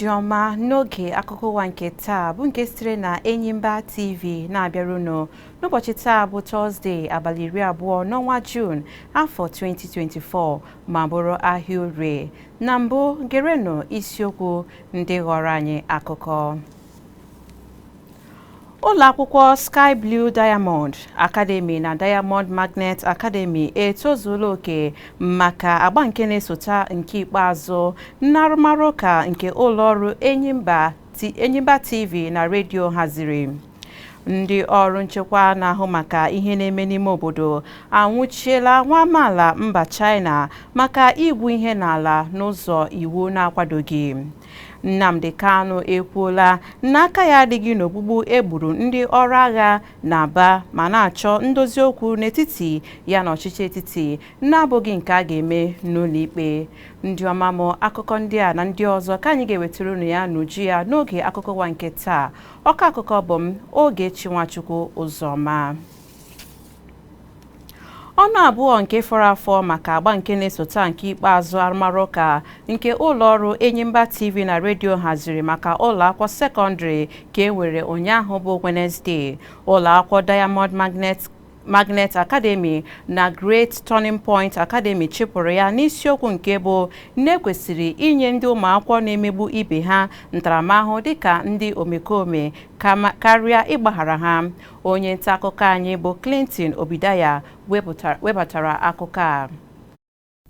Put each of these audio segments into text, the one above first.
ndị ọma n'oge akụkọ ụwa nke taa bụ nke sitere na Enyimba TV na-abịarunu n'ụbọchị taa bụ Tọzdee abalị 20 n'ọnwa Juun afọ 2024 ma bụrụ ahịa orie. Na mbụ gerenụ isiokwu ndị ghọrọ anyị akụkọ. Ụlọ akwụkwọ Sky Blue Diamond Academy na Diamond Magnet Academy etozula oke maka agba nke na-esota nke ikpeazụ n'arụmarụ ụka nke ụlọọrụ Enyimba TV na redio haziri. Ndị ọrụ nchekwa na-ahụ maka ihe na-eme n'ime obodo anwụchiela nwa amaala mba China maka igwu ihe n'ala n'ụzọ iwu na-akwadoghị. Nnamdi Kanu ekwuola n'aka ya adịghị n'ogbugbu egburu ndị ọrụ agha n'Aba ma na-achọ ndozi okwu n'etiti ya na ọchịchị etiti na-abụghị nke a ga-eme n'ụlọ ikpe. Ndị ọmamụ akụkọ ndị a na ndị ọzọ ka anyị ga-ewetara unu ya n'uju ya n'oge akụkọ ụwa nke taa. Ọka akụkọ bụ m Ogechi Nwachukwu Ụzọma. Ọnụ abụọ nke fọrọ afọ maka agba nke na-esota nke ikpeazụ arụmarụ ụka nke ụlọọrụ Enyimba TV na redio haziri maka ụlọakwụkwọ sekọndịrị ka e nwere ụnyaahụ bụ Wednesday. Ụlọakwụkwọ Diamond Magnet Academy na Great Turning Point Academy chịpụrụ ya n'isiokwu nke bụ na-ekwesịrị inye ndị ụmụakwụkwọ na-emegbu ibe ha ntaramahụhụ dịka ndị omekome karịa ịgbaghara ha. Onye nta akụkọ anyị bụ Clinton Obidaya webatara akụkọ a.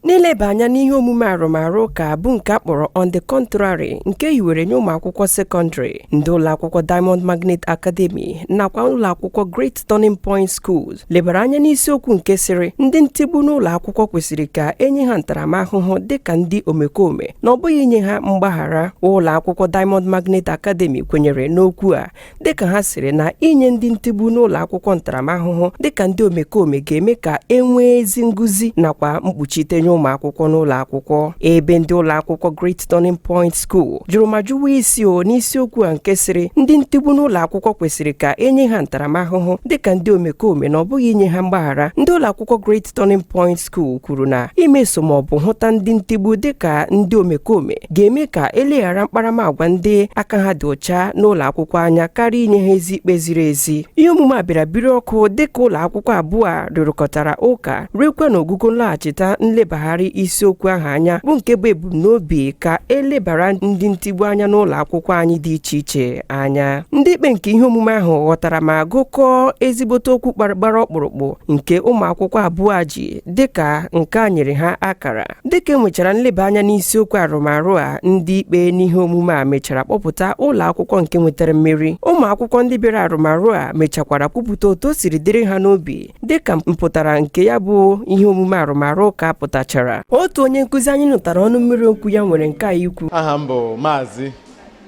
N'ileba anya n'ihe omume arụmarụ ụka bụ nke akpọrọ On the Contrary nke hiwere nye ụmụ akwụkwọ sekọndịrị, ndị ụlọakwụkwọ Diamond Magnet Academy nakwa ụlọakwụkwọ Great Turning Point Schools lebara anya n'isiokwu nke sịrị ndị ntigbu n'ụlọ akwụkwọ kwesịrị ka enye ha ntaramahụhụ dịka ndị omekome na ọ bụghị inye ha mgbaghara. Ụlọakwụkwọ Diamond Magnet Academy kwenyere n'okwu a dịka ha sịrị na inye ndị ntigbu n'ụlọ akwụkwọ ntaramahụhụ dịka ndị omekome ga-eme ka enwee ezi nguzi nakwa mkpuchite ụmụ akwụkwọ n'ụlọ akwụkwọ. Ebe ndị ụlọ akwụkwọ Great Turning Point School jụrụ ma jụwa isi n'isiokwu a nke sịrị ndị ntigbu n'ụlọ akwụkwọ kwesịrị ka enye ha ntaramahụhụ dịka ndị omekome na ọ bụghị inye ha mgbaghara. Ndị ụlọ akwụkwọ Great Turning Point School kwuru na imeso ma ọ bụ hụta ndị ntigbu dịka ndị omekome ga-eme ka eleghara mkparamagwa ndị aka ha dị ọcha n'ụlọ akwụkwọ anya karịa inye ha ezi ikpe ziri ezi. Ihe omume a bịara biri ọkụ dịka ụlọ akwụkwọ abụọ a rụrụkọtara ụka ruekwa n'ogugo nlaghachita nlebagharị isiokwu ahụ anya bụ nke bụ ebumnobi ka elebara ndị ntigbu anya n'ụlọ akwụkwọ anyị dị iche iche anya. Ndị ikpe nke ihe omume ahụ ghọtara ma gụkọọ ezigbote okwu gbara ọkpụrụkpụ nke ụmụ akwụkwọ abụọ ji dịka nke a nyere ha akara. Dịka enwechara nleba anya n'isiokwu arụmarụ a, ndị ikpe n'ihe omume a mechara kpọpụta ụlọ akwụkwọ nke nwetara mmeri. Ụmụ akwụkwọ ndị bịara arụmarụ a mechakwara kwupụta otu o siri dịrị ha n'obi dịka mpụtara nke ya bụ ihe omume arụmarụ ụka pụtachara. Otu onye nkụzi anyị nụtara ọnụ mmiri okwu ya nwere nke a ikwu. Aha m bụ Maazị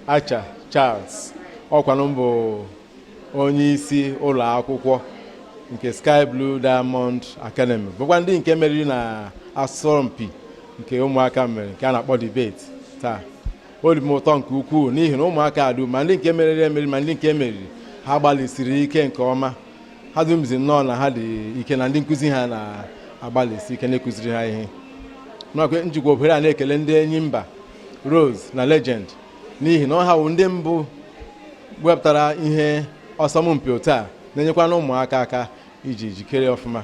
Acha Charles, ọkwanụ m bụ onye isi ụlọ akwụkwọ nke Sky Blue Diamond Academy, bụkwa ndị nke meriri na asọmpi nke ụmụaka mere nke a na-akpọ debate taa. O dị m ụtọ nke ukwuu n'ihi na ụmụaka adụ ma ndị nke meriri emeri ma ndị nke meriri ha gbalịsiri ike nke ọma. Ha dumzi nnọọ na ha dị ike na ndị nkụzi ha na-agbalịsi ike na-ekụziri ha ihe. Njikwa ohere a na-ekele ndị Enyimba, Rose na Legend n'ihi na ha bụ ndị mbụ wepụtara ihe ọsọmpi otu a na-enyekwa na ụmụaka aka iji jikere ọfụma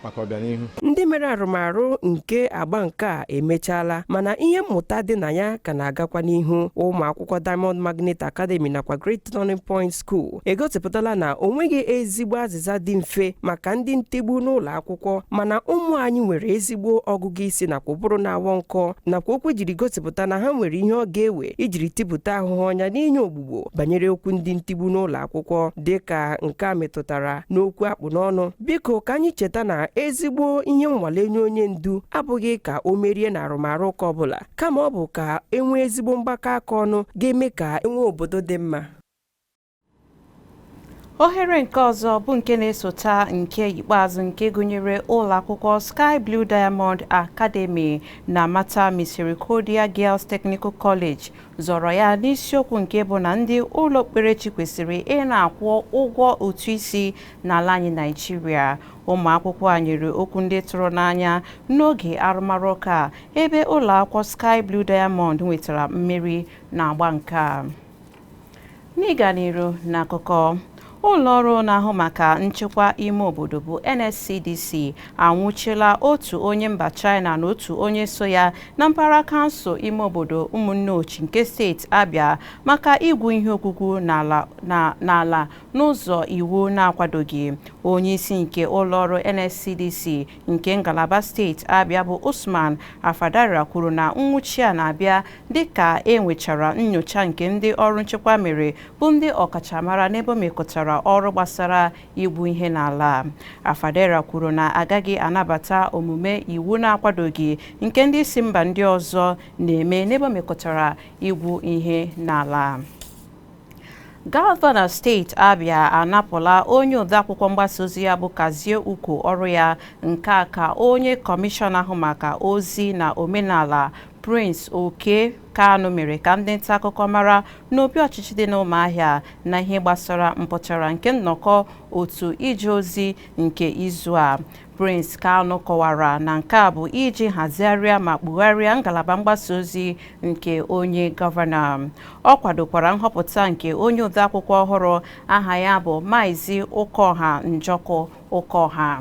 maka ọbịanihu. Ndị mere arụmarụ nke agba nke a emechaala mana ihe mmụta dị na ya ka na-agakwa n'ihu. Ụmụ akwụkwọ Diamond Magnet Academy nakwa Great Turning Point School egosipụtala na o nweghị ezigbo azịza dị mfe maka ndị ntigbu n'ụlọ akwụkwọ, mana ụmụ anyị nwere ezigbo ọgụgụ isi nakwa ụbụrụ na-awọ nkọ nakwa okwu jiri gosipụta na ha nwere ihe ọ ga-ewe ijiri tipụta ahụhụ ọnya n'inye ogbugbo banyere okwu ndị ntigbu n'ụlọ akwụkwọ dịka nke a metụtara n'okwu akpụ n'ọnụ. Biko ka anyị cheta na ezigbo ihe nnwale nye onye ndu abụghị ka o merie na arụmarụ ụka ọbụla, kama ọ bụ ka enwee ezigbo mgbakọ aka ọnụ ga-eme ka enwee obodo dị mma. Ohere nke ọzọ bụ nke na-esota nke ikpeazụ nke gụnyere ụlọ akwụkwọ Sky Blue Diamond Academy na Mater Misericordia Girls Technical College zọrọ ya n'isiokwu nke bụ na ndị ụlọ okpukperechi kwesịrị ị na-akwụ ụgwọ ụtụ isi n'ala anyị Naịjirịa. Ụmụ akwụkwọ a nyere okwu ndị tụrụ n'anya n'oge arụmarụ ụka ebe ụlọ akwụkwọ Sky Blue Diamond nwetara mmeri n'agba nke a. N'ịga n'iru n'akụkọ, ụlọọrụ na-ahụ maka nchekwa ime obodo bụ NSCDC anwụchiela otu onye mba China na otu onye so ya na mpaghara kansụl ime obodo ụmụnne Ochi nke steeti Abia maka igwu ihe ogwugwu n'ala n'ụzọ iwu na-akwadoghị. Onye isi nke ụlọọrụ NSCDC nke ngalaba steeti Abia bụ Usman Afadara kwuru na nwụchi a na-abịa dịka enwechara nnyocha nke ndị ọrụ nchekwa mere bụ ndị ọkachamara n'ebe mekọtara ọrụ gbasara igbu ihe n'ala. Afadera kwuru na agaghị anabata omume iwu na-akwadoghị nke ndị isi mba ndị ọzọ na-eme n'ebe mekọtara igbu ihe n'ala. Gọvanọ steeti Abia anapụla onye odeakwụkwọ mgbasa ozi ya bụ Kazie Ukwu ọrụ ya nke a ka onye kọmishọna ahụ maka ozi na omenala Prince Oke Kanu mere ka ndị nta akụkọ mara n'obi ọchịchị dị n'Ụmụahịa na ihe gbasara mpụtara nke nnọkọ otu ije ozi nke izu a. Prince Kanu kọwara na nke a bụ iji hazigharịa ma kpugharịa ngalaba mgbasa ozi nke onye gọvanọ. Ọ kwadokwara nhọpụta nke onye odeakwụkwọ ọhụrụ aha ya bụ Maazị Ụkọha Njọkụ Ụkọha.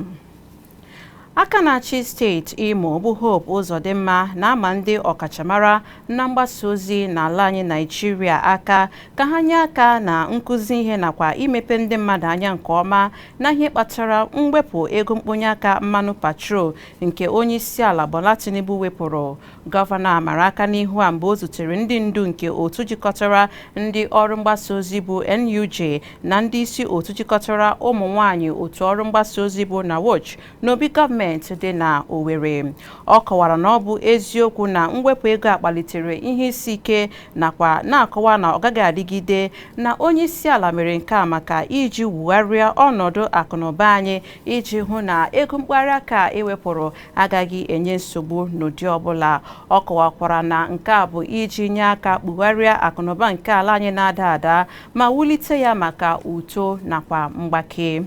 Aka na-achị steeti Imo bụ Hope Uzodimma na-ama ndị ọkachamara na mgbasa ozi n'ala anyị Naịjirịa aka ka ha nye aka na nkụzi ihe nakwa imepe ndị mmadụ anya nke ọma na ihe kpatara mwepụ ego mkponye aka mmanụ patrol nke onye isi ala Bola Tinubu wepụrụ. Gọvanọ amara aka n'ihu a mgbe o zutere ndị ndu nke otu jikọtara ndị ọrụ mgbasa ozi bụ NUJ na ndị isi otu jikọtara ụmụ nwanyị otu ọrụ mgbasa ozi bụ NAWOJ n'obi gọọmenti dị na Owerri. Ọ kọwara na ọ bụ eziokwu na mwepụ ego a kpalitere ihe isi ike nakwa na-akọwa na ọ gaghị adịgide na onye isi ala mere nke a maka iji wugharịa ọnọdụ akụnụba anyị iji hụ na ego mkparị aka ewepụrụ agaghị enye nsogbu n'ụdị ọbụla. Ọ kọwakwara na nke a bụ iji nye aka kpugharịa akụnụba nke ala anyị na-ada ada ma wulite ya maka uto nakwa mgbake.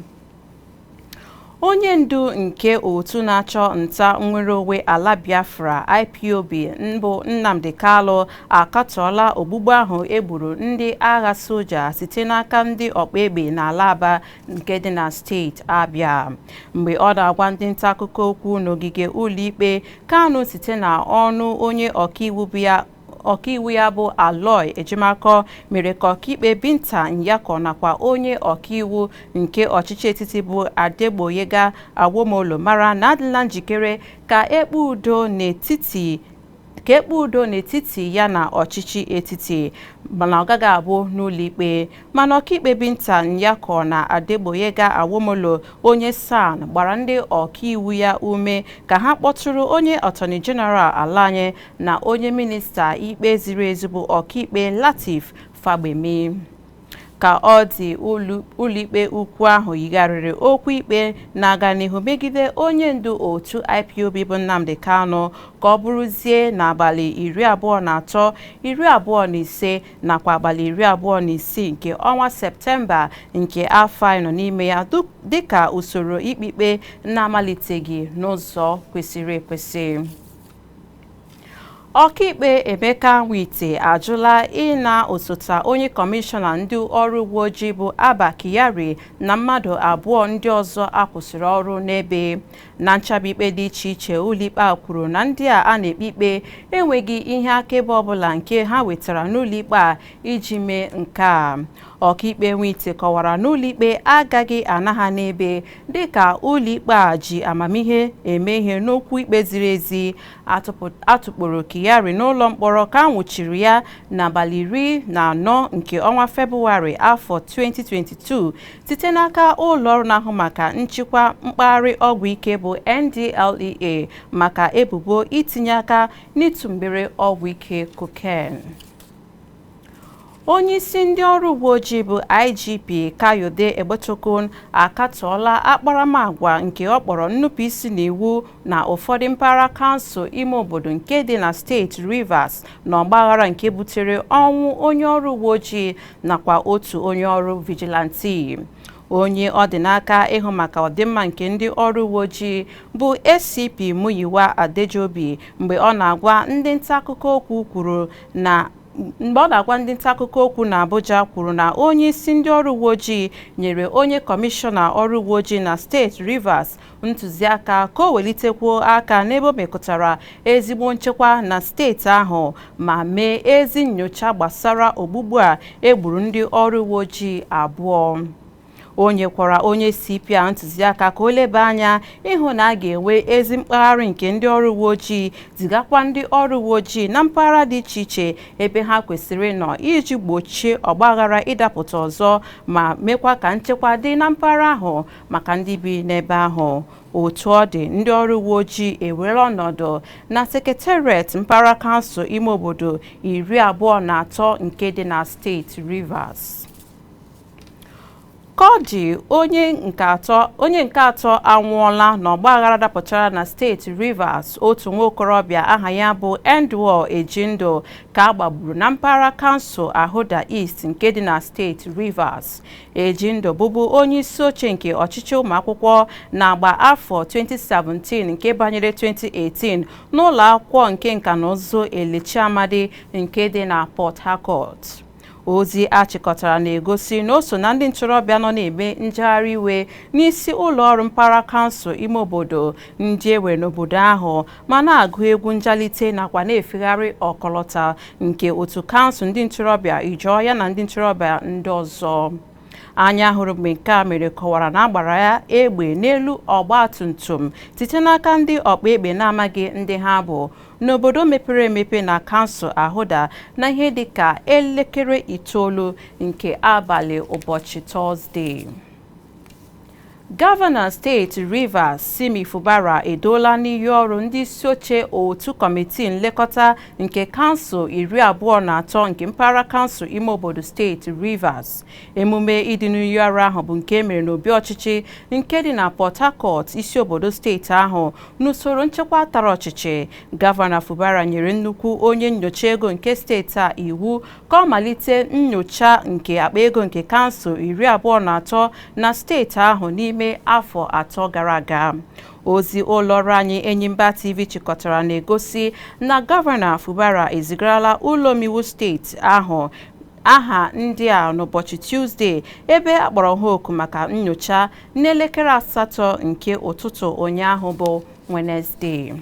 Onye ndu nke otu na-achọ nta nnwere onwe ala Biafra IPOB mbụ Nnamdi Kanu akatọọla ogbugbu ahụ egburu ndị agha soja site n'aka ndị ọkpa egbe n'ala Aba nke dị na steeti Abia. Mgbe ọ na-agwa ndị nta akụkọ okwu n'ogige ụlọikpe, Kanu site na ọnụ onye ọkaiwu ya bụ Aloy Ejimakor mere ka ọkaikpe Binta Nyako nakwa onye ọkaiwu nke ọchịchị etiti bụ Adegboyega Awomolo mara na adịla njikere ka ekpe udo n'etiti ya na ọchịchị etiti mana ọ gaghị abụ n'ụlọikpe. Mana ọkaikpe Binta Nyako na Adegboyega Awomolo onye SAN gbara ndị ọkaiwu ya ume ka ha kpọtụrụ onye Attorney General ala anyị na onye minista ikpe ziri ezi bụ ọkaikpe Lateef Fagbemi. Ka ọ dị ụlọikpe ukwu ahụ yigharịrị okwu ikpe na-aga n'ihu megide onye ndu otu IPOB bụ Nnamdi Kanu ka ọ bụrụzie n'abalị 23, 25 nakwa abalị 26 nke ọnwa Septemba nke afọ anyị nọ n'ime ya dịka usoro ikpe na-amaliteghị n'ụzọ kwesịrị ekwesị. Ọkaikpe Emeka Nwite ajụla ịna osote onye kọmishọna ndị ọrụ uwe ojii bụ Abba Kyari na mmadụ abụọ ndị ọzọ akwụsịrị ọrụ n'ebe. Na nchaba ikpe dị iche iche, ụlọikpe a kwuru na ndị a na-ekpe ikpe enweghị ihe akaebe ọbụla nke ha wetara n'ụlọikpe a iji mee nke a. Ọkaikpe Nwite kọwara na ụlọikpe agaghị ana ha n'ebe dịka ụlọikpe a ji amamihe eme ihe n'okwu ikpe ziri ezi. Atụkporo Kyari n'ụlọ mkpọrọ ka nwụchiri ya n'abalị 14 nke ọnwa Febụwarị afọ 2022 site n'aka ụlọọrụ na-ahụ maka nchịkwa mkpagharị ọgwụ ike bụ NDLEA maka ebubo itinye aka n'ịtụ mgbere ọgwụ ike cocaine. onye isi ndị ọrụ uwe ojii bụ IGP Kayode Egbetokun akatọọla akparamagwa nke ọ kpọrọ nnupụisi n'iwu na ụfọdụ mpaghara kansụl ime obodo nke dị na steeti Rivers na ọgbaghara nke butere ọnwụ onye ọrụ uwe ojii nakwa otu onye ọrụ vigilanti. Onye ọ dị n'aka ịhụ maka ọdịmma nke ndị ọrụ uwe ojii bụ ACP Muyiwa Adejobi mgbe ọ na-agwa ndị nta akụkọ okwu na Abuja kwuru na onye isi ndị ọrụ uwe ojii nyere onye kọmishọna ọrụ uwe ojii na steeti Rivers ntụziaka ka o welitekwuo aka n'ebe o mekọtara ezigbo nchekwa na steeti ahụ ma mee ezi nnyocha gbasara ogbugbu a egburu ndị ọrụ uwe ojii abụọ. O nyekwara onye CP a ntụziaka ka o leba anya ịhụ na a ga-enwe ezi mkpagharị nke ndị ọrụ uwe ojii zigakwa ndị ọrụ uwe ojii na mpaghara dị iche iche ebe ha kwesịrị nọ iji gbochie ọgbaghara ịdapụta ọzọ ma mekwa ka nchekwa dị na mpaghara ahụ maka ndị bi n'ebe ahụ. Otu ọ dị, ndị ọrụ uwe ojii ewere ọnọdụ na sekretariat mpaghara kansụl ime obodo 23 nke dị na steeti Rivers. Ka ọ dị, onye nke atọ anwụọla n'ọgbaghara dapụtara na steeti Rivers. Otu nwa okorobịa aha ya bụ Endwell Ejindo ka a gbagburu na mpaghara kansụl Ahoda East nke dị na steeti Rivers. Ejindo bụbu onye isi oche nke ọchịchị ụmụakwụkwọ na-agba afọ 2017 nke banyere 2018 n'ụlọ akwụkwọ nke nka na ụzụ Elechi Amadi nke dị na Port Harcourt. Ozi achịkọtara na-egosi na o so na ndị ntorobịa nọ na-eme njegharị iwe n'isi ụlọ ọrụ mpaghara kansụl ime obodo ndị ewe n'obodo ahụ ma na-agụ egwu njalite nakwa na-efegharị ọkọlọta nke otu kansụl ndị ntorobịa Ijeọya na ndị ntorobịa ndị ọzọ. Anya hụrụ mgbe nke a mere kọwara na agbara ya egbe n'elu ọgba tum tum site n'aka ndị ọkpa egbe na-amaghị ndị ha bụ n'obodo mepere emepe na kansụl Ahoda na ihe dịka elekere 9 nke abalị ụbọchị Tọzdee. Gọvanọ steeti Rivers Simi Fubara edoola n'iyi ọrụ ndị isi oche otu kọmitii nlekọta nke kansụl 23 nke mpaghara kansụl ime obodo steeti Rivers. Emume ịdị n'iyi ọrụ ahụ bụ nke mere n'obi ọchịchị nke dị na Port Harcourt, isi obodo steeti ahụ, n'usoro nchekwa tara ọchịchị. Gọvanọ Fubara nyere nnukwu onye nnyocha ego nke steeti a iwu ka ọ malite nnyocha nke akpa ego nke kansụl 23 na steeti ahụ n'ime afọ 3 gara aga. Ozi ụlọọrụ anyị Enyimba TV chịkọtara na-egosi na Gọvanọ Fubara ezigarala ụlọ omeiwu steeti ahụ aha ndị a n'ụbọchị Tuzdee ebe a kpọrọ ha oku maka nnyocha n'elekere 8 nke ụtụtụ ụnyaahụ bụ Wenezdee.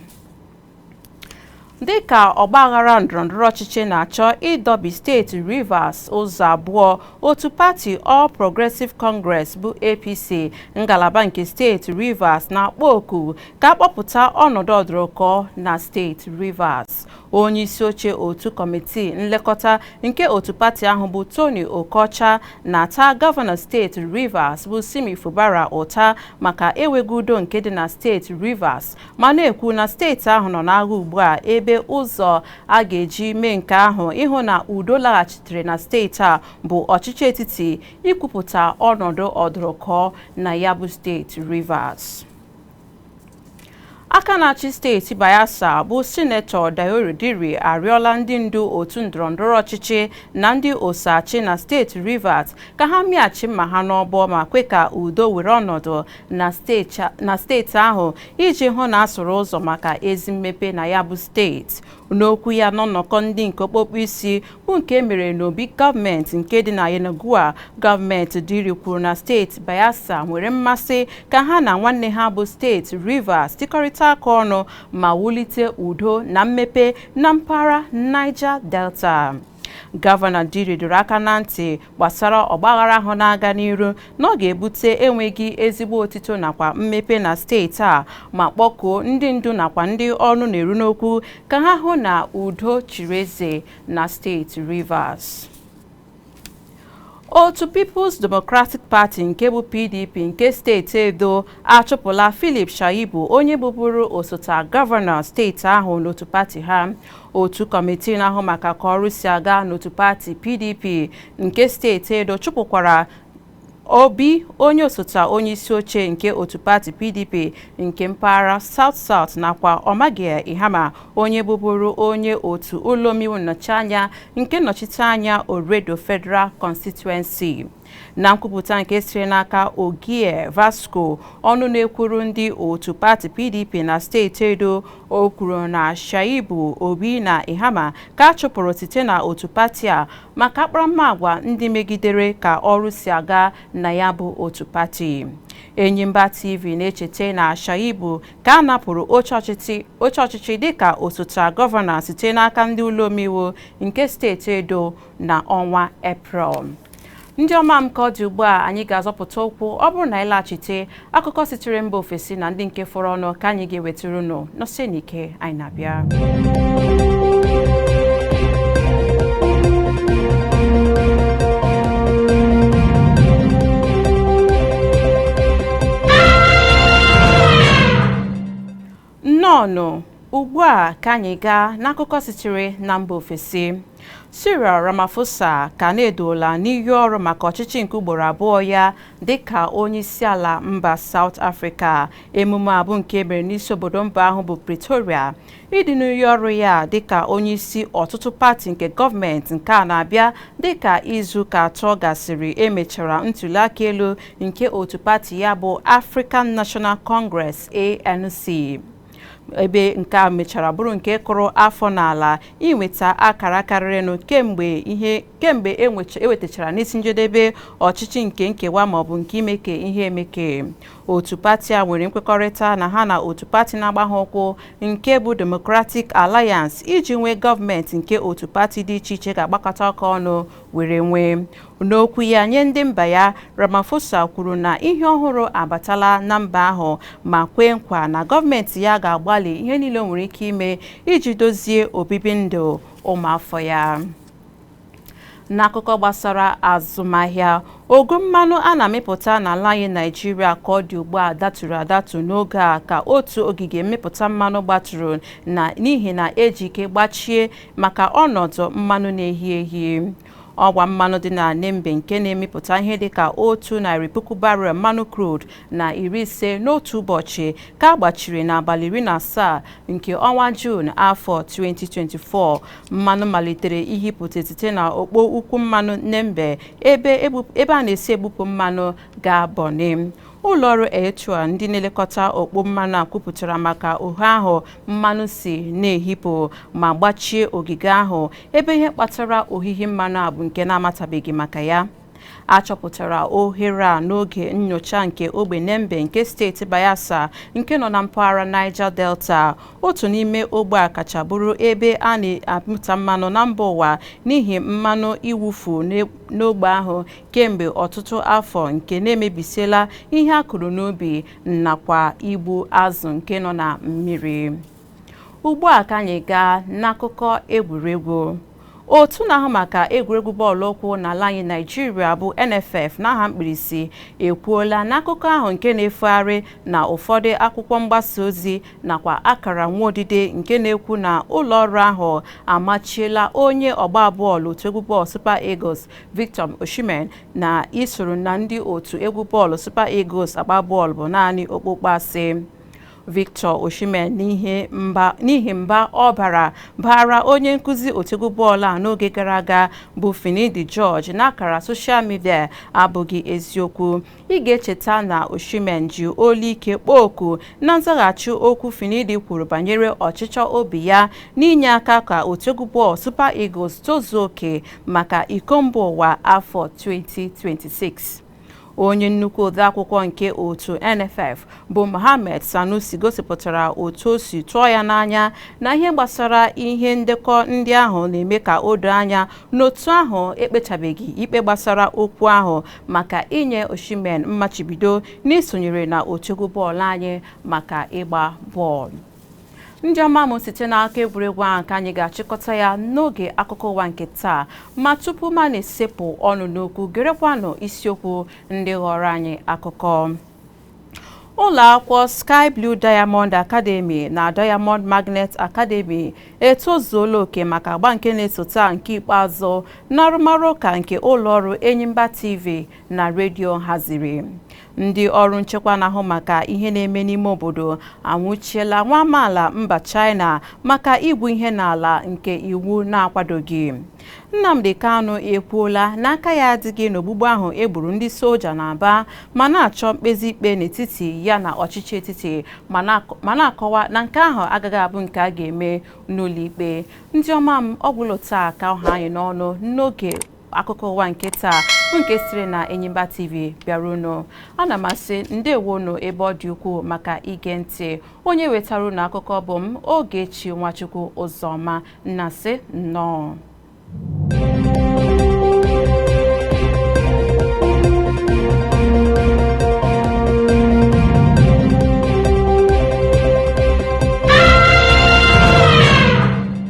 Dịka ọgbaghara ndọrọndọrọ ọchịchị na-achọ ịdọbi steeti Rivers ụzọ abụọ, otu pati All Progressive Congress bụ APC ngalaba nke steeti Rivers na-akpọ oku ka akpọpụta ọnọdụ ọdụrụkọ na steeti Rivers. Onye isi oche otu kọmitii nlekọta nke otu pati ahụ bụ Tony Okocha na-ata gọvanọ steeti Rivers bụ Simi Fubara ụta maka enweghị udo nke dị na steeti Rivers ma na-ekwu na steeti ahụ nọ n'agha ugbu a ebe ụzọ a ga-eji mee nke ahụ ịhụ na udo laghachitere na steeti a bụ ọchịchị etiti ikwupụta ọnọdụ ọdụrụkọ na ya bụ steeti Rivers. Aka na-achị steeti Bayelsa bụ Sinetọ Dayo Diri arịọla ndị ndu otu ndọrọndọrọ ọchịchị na ndị oseachị na steeti Rivers ka ha mịaghachi mma ha n'ọbọ ma kwe ka udo were ọnọdụ na steeti ahụ iji hụ na asụrụ ụzọ maka ezi mmepe na ya bụ steeti. N'okwu ya n'ọnọkọ ndị nke okpokpo isi bụ nke mere n'obi gọọmenti nke dị na Yenagoa, gọọmenti Diri kwuru na steeti Bayelsa nwere mmasị ka ha na nwanne ha bụ steeti Rivers tikọrịta aka ọnụ ma wulite udo na mmepe na mpaghara Niger Delta. Gọvanọ Diri dọrọ aka na ntị gbasara ọgbaghara ahụ na-aga n'iru na ọ ga-ebute enweghị ezigbo otito nakwa mmepe na steeti a ma kpọkuo ndị ndu nakwa ndị ọnụ na-eru n'okwu ka ha hụ na udo chiri eze na steeti Rivers. otu People's Democratic Party nke bụ PDP nke steeti Edo achụpụla Philip Shaibu onye bụbụrụ osote gọvanọ steeti ahụ n'otu pati ha. Otu kọmitii na-ahụ maka ka ọrụ si aga n'otu pati PDP nke steeti Edo chụpụkwara Obi onye osote onye isi oche nke otu pati PDP nke mpaghara South nakwa Ọmagie Ihama onye bụbụrụ onye otu ụlọ omeiwu nnọchianya nke nnọchiteanya Oredo Federal Constituency. Na nkwupụta nke siri n'aka Ogie Vasco ọnụ na-ekwuru ndị otu pati PDP na steeti Edo, o kwuru na Shaibu, Obi na Ihama ka a chụpụrụ site na otu pati a maka akparamagwa ndị megidere ka ọrụ si aga na ya bụ otu pati. Enyimba TV na-echeta na Shaibu ka a napụrụ oche ọchịchị dịka osote gọvanọ site n'aka ndị ụlọ omeiwu nke steeti Edo na ọnwa Eprel. Ndị ọma m ka ọ dị ugbu a anyị ga-azọpụta okwu ọ bụrụ na anyị laghachite akụkọ sitere mba ofesi na ndị nke fọrọ ọnụ ka anyị ga-ewetara unu nọsie n'ike anyị na-abịa. Nnọọ ugbu a ka anyị gaa n'akụkọ sitere na mba ofesi. Cyril Ramaphosa ka na-edola n'iyi ọrụ maka ọchịchị nke ugboro abụọ ya dịka onye isi ala mba South Africa. Emume abụ nke mere n'isi obodo mba ahụ bụ Pretoria. Ịdị n'iyi ọrụ ya dịka onye isi ọtụtụ pati nke gọọmenti nke a na-abịa dịka izu ka atọ gasịrị emechara ntụliaka elu nke otu pati ya bụ African National Congress ANC. Ebe nke a mechara bụrụ nke kụrụ afọ n'ala inweta akara karịrịnụ kemgbe ewetachara n'isi njedebe ọchịchị nke nkewa maọbụ nke imeke ihe emeke. Otu pati a nwere nkwekọrịta na ha na otu pati na-agba ha ụkwụ nke bụ Democratic Alliance iji nwee gọọmenti nke otu pati dị iche iche ga-agbakọta aka ọnụ were nwee. N'okwu ya nye ndị mba ya, Ramaphosa kwuru na ihe ọhụrụ abatala na mba ahụ ma kwee nkwa na gọọmenti ya ga-agbalị ihe niile nwere ike ime iji dozie obibi ndụ ụmụafọ ya. N'akụkọ gbasara azụmahịa, ogo mmanụ a na-amịpụta n'ala anyị Naịjirịa ka ọ dị ugbu a datụrụ adatụ n'oge a ka otu ogige mmịpụta mmanụ gbatụrụ n'ihi na eji ike gbachie maka ọnọdụ mmanụ na-ehi ehi. Ọgwa mmanụ dị na Nembe nke na-emepụta ihe dịka 100,000 barel mmanụ crude na 50 n'otu ụbọchị ka agbachiri n'abalị 17 nke ọnwa Juun afọ 2024. Mmanụ malitere ihipụta site na okpo ukwu mmanụ Nembe ebe a na-esi ebupụ mmanụ gaa Bonny. Ụlọọrụ Etua ndị na-elekọta okpo mmanụ a kwupụtara maka ohe ahụ mmanụ si na-ehipụ ma gbachie ogige ahụ ebe ihe kpatara ohihi mmanụ a bụ nke na-amatabeghị maka ya. A chọpụtara ohere a n'oge nnyocha nke ogbe Nembe nke steeti Bayelsa nke nọ na mpaghara Niger Delta, otu n'ime ogbe a kacha bụrụ ebe a na-amịpụta mmanụ na mba ụwa n'ihi mmanụ iwufu n'ogbe ahụ kemgbe ọtụtụ afọ nke na-emebisiela ihe a kụrụ n'ubi nakwa igbu azụ nke nọ na mmiri. Ugbu a ka anyị gaa n'akụkọ egwuregwu. Otu na-ahụ maka egwuregwu bọọlụ ụkwụ n'ala anyị Naịjirịa bụ NFF n'aha mkpirisi ekwuola n'akụkọ ahụ nke na-efegharị na ụfọdụ akwụkwọ mgbasa ozi nakwa akara nwaodide nke na-ekwu na ụlọ ọrụ ahụ amachiela onye ọgba bọọlụ otu egwu bọọlụ Super Eagles Victor Osimhen na isoro na ndị otu egwu bọọlụ Super Eagles agba bọọlụ bụ naanị okpukpe asị. Victor Osimhen n'ihi mba ọ bara onye nkụzi otegwu bọọlụ a n'oge gara aga bụ Finidi George n'akara soshal midia abụghị eziokwu. Ị ga-echeta na Osimhen ji olu ike kpọọ oku na nzaghachi okwu Finidi kwuru banyere ọchịchọ obi ya n'inye aka ka otegwu bọọlụ Super Eagles tozuo oke maka iko mba ụwa afọ 2026. Onye nnukwu odeakwụkwọ nke otu NFF bụ Mohammed Sanusi gosipụtara otu o si tụọ ya n'anya na ihe gbasara ihe ndekọ ndị ahụ na-eme ka o doo anya n'otu ahụ ekpechabeghị ikpe gbasara okwu ahụ maka inye Osimhen mmachibido n'isonyere na otu egwu bọọlụ anyị maka ịgba bọọlụ. ndị ọma m site n'aka egwuregwu ahụ ka anyị ga-achịkọta ya n'oge akụkọ ụwa nke taa ma tupu ma na-esepụ ọnụ n'okwu gerekwanụ isiokwu ndị ghọrọ anyị akụkọ. Ụlọ akwụkwọ Sky Blue Diamond Academy na Diamond Magnet Academy etozuola oke maka agba nke na-esota nke ikpeazụ n'arụmarụ ụka nke ụlọọrụ Enyimba TV na redio haziri. Ndị ọrụ nchekwa na-ahụ maka ihe na-eme n'ime obodo anwụchiela nwa amaala mba China maka igbu ihe n'ala nke iwu na-akwadoghị. Nnamdi Kanu ekwuola n'aka ya adịghị n'ogbugbu ahụ egburu ndị soja n'Aba ma na-achọ mkpezi ikpe n'etiti ya na ọchịchị etiti ma na-akọwa na nke ahụ agaghị abụ nke a ga-eme n'ụlọ ikpe. Ndị ọma m ọ bụla taa ka ọha anyị n'ọnụ n'oge akụkọ ụwa nke taa nke sitere na Enyimba TV bịara unu. Ana m asị ndewonu ebe ọ dị ukwuu maka ige ntị. Onye wetara unu akụkọ bụ m Ogechi Nwachukwu Ụzọma. Nnasị nnọọ.